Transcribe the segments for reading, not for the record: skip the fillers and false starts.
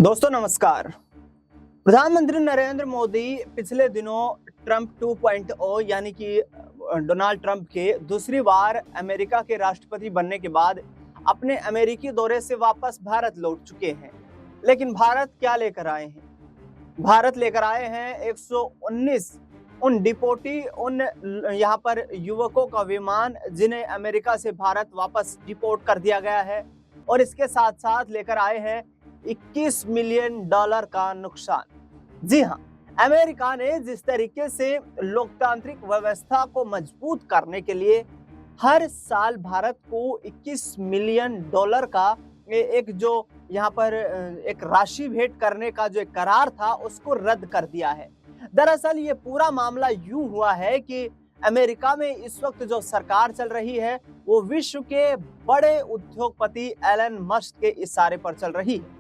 दोस्तों नमस्कार। प्रधानमंत्री नरेंद्र मोदी पिछले दिनों ट्रंप 2.0 यानी कि डोनाल्ड ट्रंप के दूसरी बार अमेरिका के राष्ट्रपति बनने के बाद अपने अमेरिकी दौरे से वापस भारत लौट चुके हैं। लेकिन भारत क्या लेकर आए हैं? भारत लेकर आए हैं 119 उन डिपोटी यहाँ पर युवकों का विमान जिन्हें अमेरिका से भारत वापस डिपोर्ट कर दिया गया है, और इसके साथ साथ लेकर आए हैं $21 मिलियन का नुकसान। जी हां, अमेरिका ने जिस तरीके से लोकतांत्रिक व्यवस्था को मजबूत करने के लिए हर साल भारत को $21 मिलियन का एक जो यहाँ पर एक राशि भेंट करने का जो एक करार था उसको रद्द कर दिया है। दरअसल ये पूरा मामला यूं हुआ है कि अमेरिका में इस वक्त जो सरकार चल रही है वो विश्व के बड़े उद्योगपति एलन मस्क के इशारे पर चल रही है।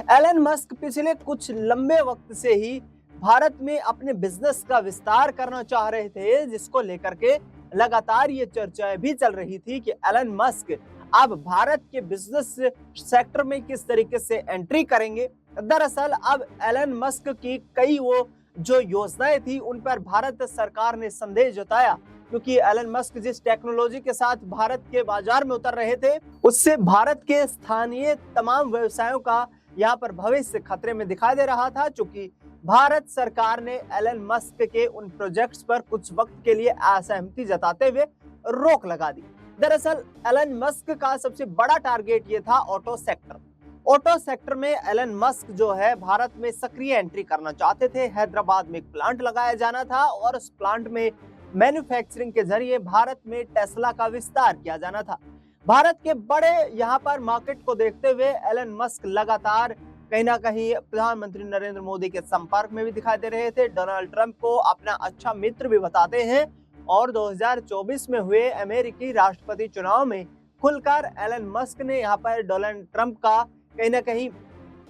एलन मस्क पिछले कुछ लंबे वक्त से ही भारत में अपने बिजनेस का विस्तार करना चाह रहे थे, जिसको लेकर के लगातार ये चर्चाएं भी चल रही थी कि एलन मस्क अब भारत के बिजनेस सेक्टर में किस तरीके से एंट्री करेंगे। दरअसल अब एलन मस्क की कई वो जो योजनाएं थी उन पर भारत सरकार ने संदेह जताया, क्योंकि एलन मस्क जिस टेक्नोलॉजी के साथ भारत के बाजार में उतर रहे थे उससे भारत के स्थानीय तमाम व्यवसायों का यहाँ पर भविष्य खतरे में दिखाई दे रहा था। चूंकि भारत सरकार ने एलन मस्क के उन प्रोजेक्ट्स पर कुछ वक्त के लिए असहमति जताते हुए रोक लगा दी। दरअसल एलन मस्क का सबसे बड़ा टारगेट ये था ऑटो सेक्टर। ऑटो सेक्टर में एलन मस्क जो है भारत में सक्रिय एंट्री करना चाहते थे। हैदराबाद में एक प्लांट लगाया जाना था और उस प्लांट में मैन्युफैक्चरिंग के जरिए भारत में टेस्ला का विस्तार किया जाना था। भारत के बड़े यहाँ पर मार्केट को देखते हुए एलन मस्क लगातार कहीं ना कहीं प्रधानमंत्री नरेंद्र मोदी के संपर्क में भी दिखाई दे रहे थे। डोनाल्ड ट्रंप को अपना अच्छा मित्र भी बताते हैं और 2024 में हुए अमेरिकी राष्ट्रपति चुनाव में खुलकर एलन मस्क ने यहाँ पर डोनाल्ड ट्रंप का कहीं ना कहीं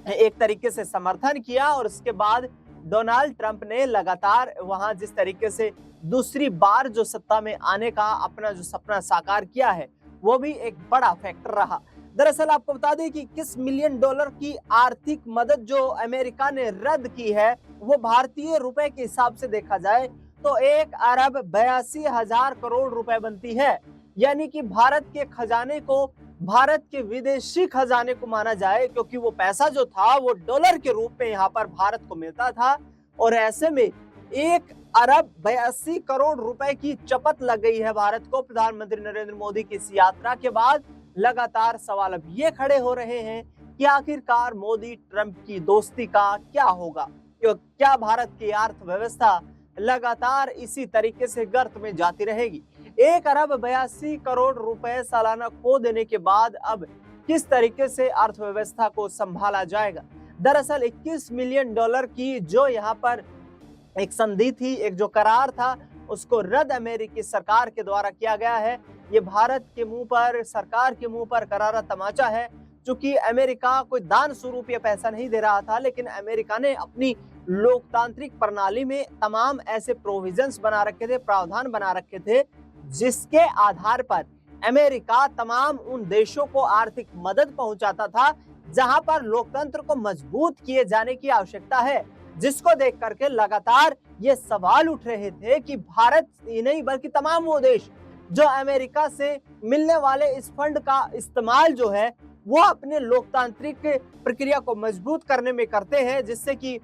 एक तरीके से समर्थन किया। और उसके बाद डोनाल्ड ट्रंप ने लगातार वहां जिस तरीके से दूसरी बार जो सत्ता में आने का अपना जो सपना साकार किया है वो भी एक बड़ा फैक्टर रहा। दरअसल आपको बता दें कि $21 मिलियन की आर्थिक मदद जो अमेरिका ने रद्द की है वो भारतीय रुपए के हिसाब से देखा जाए तो 1,82,000 करोड़ रुपए बनती है। यानी कि भारत के खजाने को, भारत के विदेशी खजाने को माना जाए, क्योंकि वो पैसा जो था वो डॉलर के रूप में यहाँ पर भारत को मिलता था। और ऐसे में 1,82 करोड़ रुपए की चपत लग गई है भारत को प्रधानमंत्री नरेंद्र मोदी की इस यात्रा के बाद। लगातार सवाल अब ये खड़े हो रहे हैं कि आखिरकार मोदी ट्रंप की दोस्ती का क्या होगा। क्या भारत की अर्थव्यवस्था लगातार इसी तरीके से गर्त में जाती रहेगी? 1,82 करोड़ रुपए सालाना खो देने के बाद अब किस तरीके से अर्थव्यवस्था को संभाला जाएगा? दरअसल $21 मिलियन की जो यहाँ पर एक संधि थी, एक जो करार था, उसको रद्द अमेरिकी सरकार के द्वारा किया गया है। ये भारत के मुंह पर, सरकार के मुंह पर करारा तमाचा है। चूंकि अमेरिका कोई दान स्वरूप ये पैसा नहीं दे रहा था, लेकिन अमेरिका ने अपनी लोकतांत्रिक प्रणाली में तमाम ऐसे प्रोविजंस बना रखे थे, प्रावधान बना रखे थे, जिसके आधार पर अमेरिका तमाम उन देशों को आर्थिक मदद पहुंचाता था जहां पर लोकतंत्र को मजबूत किए जाने की आवश्यकता है। जिसको देख करके लगातार ये सवाल उठ रहे थे कि भारत ही नहीं बल्कि तमाम वो देश जो अमेरिका से मिलने वाले इस फंड का इस्तेमाल जो है वो अपने लोकतांत्रिक प्रक्रिया को मजबूत करने में करते हैं, जिससे कि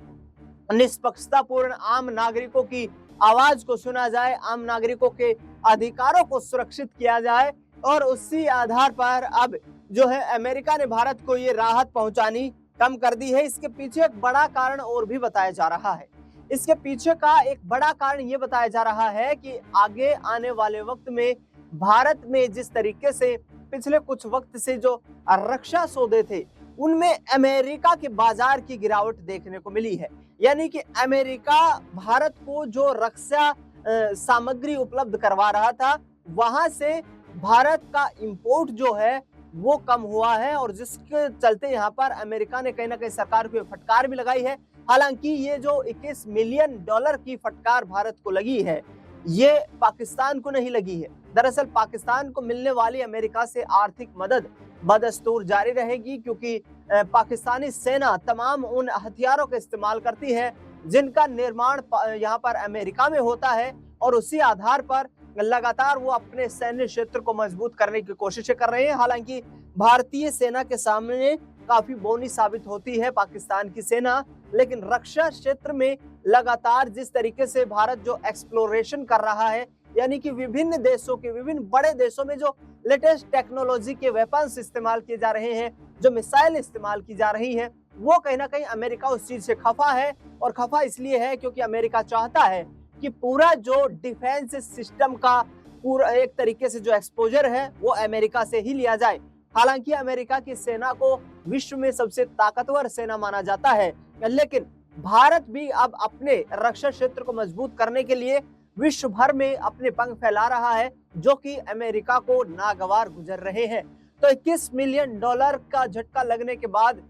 निष्पक्षतापूर्ण आम नागरिकों की आवाज को सुना जाए, आम नागरिकों के अधिकारों को सुरक्षित किया जाए। और उसी आधार पर अब जो है अमेरिका ने भारत को ये राहत पहुंचानी कम कर दी है। इसके पीछे एक बड़ा कारण और भी बताया जा रहा है। इसके पीछे का एक बड़ा कारण ये बताया जा रहा है कि आगे आने वाले वक्त में भारत में जिस तरीके से पिछले कुछ वक्त से जो रक्षा सौदे थे उनमें अमेरिका के बाजार की गिरावट देखने को मिली है। यानी कि अमेरिका भारत को जो रक्षा सामग्री उपलब्ध करवा रहा था वहां से भारत का इंपोर्ट जो है वो कम हुआ है, और जिसके चलते यहाँ पर अमेरिका ने कहीं ना कहीं सरकार को फटकार भी लगाई है। हालांकि ये जो $21 मिलियन की फटकार भारत को लगी है ये पाकिस्तान को नहीं लगी है। दरअसल पाकिस्तान को मिलने वाली अमेरिका से आर्थिक मदद बदस्तूर जारी रहेगी, क्योंकि पाकिस्तानी सेना तमाम उन हथियारों का इस्तेमाल करती है जिनका निर्माण यहाँ पर अमेरिका में होता है, और उसी आधार पर लगातार वो अपने सैन्य क्षेत्र को मजबूत करने की कोशिशें कर रहे हैं। हालांकि भारतीय सेना के सामने काफी बौनी साबित होती है पाकिस्तान की सेना, लेकिन रक्षा क्षेत्र में लगातार जिस तरीके से भारत जो एक्सप्लोरेशन कर रहा है, यानी कि विभिन्न देशों के, विभिन्न बड़े देशों में जो लेटेस्ट टेक्नोलॉजी के वेपन्स इस्तेमाल किए जा रहे हैं, जो मिसाइल इस्तेमाल की जा रही है, वो कहीं ना कहीं अमेरिका उस चीज से खफा है। और खफा इसलिए है क्योंकि अमेरिका चाहता है कि पूरा जो डिफेंस सिस्टम का पूरा एक तरीके से जो एक्सपोजर है वो अमेरिका से ही लिया जाए। हालांकि अमेरिका की सेना को विश्व में सबसे ताकतवर सेना माना जाता है, लेकिन भारत भी अब अपने रक्षा क्षेत्र को मजबूत करने के लिए विश्व भर में अपने पंख फैला रहा है, जो कि अमेरिका को नागवार गुजर रहे हैं। तो $21 मिलियन का झटका लगने के बाद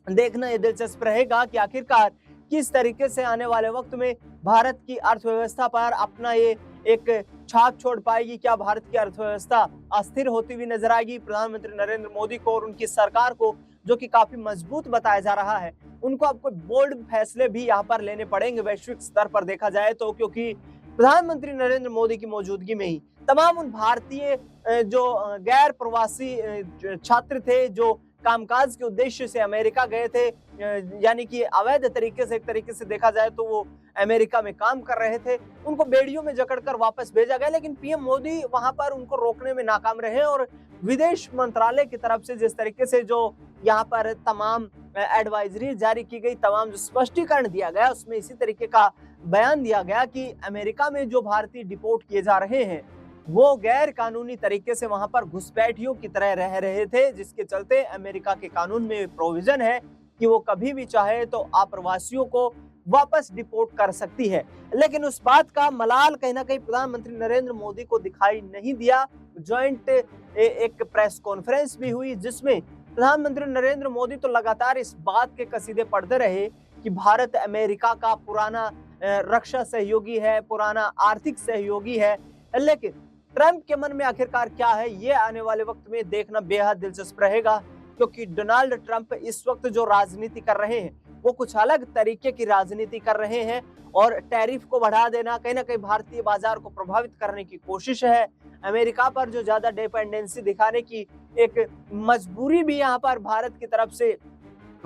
देखना ये दिलचस्प रहेगा कि आखिरकार किस तरीके से आने वाले वक्त में भारत की अर्थव्यवस्था पर अपना ये एक छाप छोड़ पाएगी। क्या भारत की अर्थव्यवस्था अस्थिर होती हुई नजर आएगी? प्रधानमंत्री नरेंद्र मोदी को और उनकी सरकार को, जो कि काफी मजबूत बताया जा रहा है, उनको अब कोई बोल्ड फैसले भी यहाँ पर लेने पड़ेंगे वैश्विक स्तर पर देखा जाए तो, क्योंकि प्रधानमंत्री नरेंद्र मोदी की मौजूदगी में ही तमाम उन भारतीय जो गैर प्रवासी छात्र थे, जो कामकाज के उद्देश्य से अमेरिका गए थे, यानी कि अवैध तरीके से, एक तरीके से देखा जाए तो वो अमेरिका में काम कर रहे थे, उनको बेड़ियों में जकड़कर वापस भेजा गया। लेकिन पीएम मोदी वहां पर उनको रोकने में नाकाम रहे, और विदेश मंत्रालय की तरफ से जिस तरीके से जो यहाँ पर तमाम एडवाइजरी जारी की गई, तमाम जो स्पष्टीकरण दिया गया, उसमें इसी तरीके का बयान दिया गया कि अमेरिका में जो भारतीय डिपोर्ट किए जा रहे हैं वो गैर कानूनी तरीके से वहां पर घुसपैठियों की तरह रह रहे थे, जिसके चलते अमेरिका के कानून में प्रोविजन है कि वो कभी भी चाहे तो अप्रवासियों को वापस डिपोर्ट कर सकती है। लेकिन उस बात का मलाल कहीं ना कहीं प्रधानमंत्री नरेंद्र मोदी को दिखाई नहीं दिया। जॉइंट एक प्रेस कॉन्फ्रेंस भी हुई जिसमें प्रधानमंत्री नरेंद्र मोदी तो लगातार इस बात के कसीदे पढ़ते रहे कि भारत अमेरिका का पुराना रक्षा सहयोगी है, पुराना आर्थिक सहयोगी है, लेकिन ट्रंप के मन में आखिरकार क्या है, ये आने वाले वक्त में देखना बेहद दिलचस्प रहेगा। क्योंकि डोनाल्ड ट्रंप इस वक्त जो राजनीति कर रहे हैं वो कुछ अलग तरीके की राजनीति कर रहे हैं, और टैरिफ को बढ़ा देना कहीं ना कहीं भारतीय बाजार को प्रभावित करने की कोशिश है। अमेरिका पर जो ज्यादा डिपेंडेंसी दिखाने की एक मजबूरी भी यहाँ पर भारत की तरफ से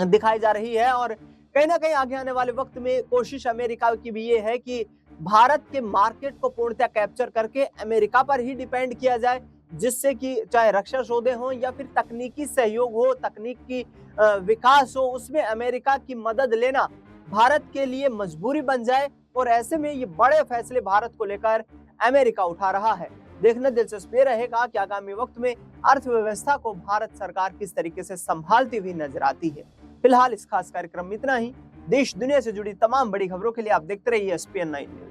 दिखाई जा रही है, और कहीं ना कहीं आगे आने वाले वक्त में कोशिश अमेरिका की भी ये है कि भारत के मार्केट को पूर्णतः कैप्चर करके अमेरिका पर ही डिपेंड किया जाए, जिससे कि चाहे रक्षा सौदे हो या फिर तकनीकी सहयोग हो, तकनीकी विकास हो, उसमें अमेरिका की मदद लेना भारत के लिए मजबूरी बन जाए। और ऐसे में ये बड़े फैसले भारत को लेकर अमेरिका उठा रहा है। देखना दिलचस्प ये रहेगा कि आगामी वक्त में अर्थव्यवस्था को भारत सरकार किस तरीके से संभालती हुई नजर आती है। फिलहाल इस खास कार्यक्रम में इतना ही। देश दुनिया से जुड़ी तमाम बड़ी खबरों के लिए आप देखते रहिए SPN9 न्यूज।